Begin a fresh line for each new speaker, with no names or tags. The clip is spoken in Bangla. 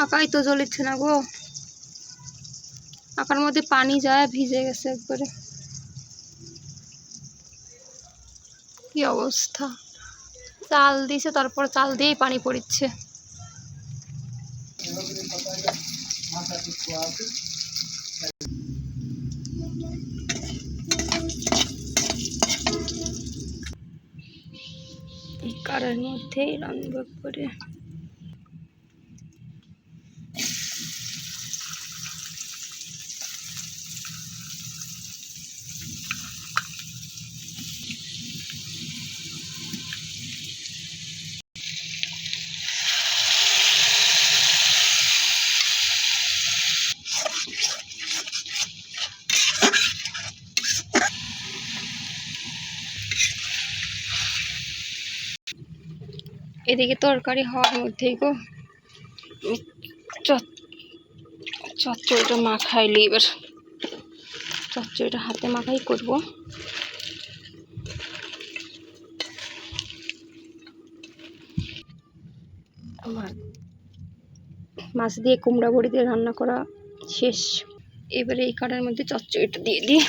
পাকাই তো জ্বলিচ্ছে না গো, পাকার মধ্যে পানি যায় ভিজে গেছে একবারে, কি অবস্থা। চাল দিছে, তারপর চাল দিয়েই পানি পড়িচ্ছে। এই কারের মধ্যেই রান্না করে এদিকে তরকারি হওয়ার মধ্যেই গো চচ্চড়িটা মাখাইলি, এবার চচ্চড়িটা হাতে মাখাই করবো। আমার মাছ দিয়ে কুমড়া বড়ি দিয়ে রান্না করা শেষ। এবারে এই কাটার মধ্যে চচ্চড়িটা দিয়ে দিই।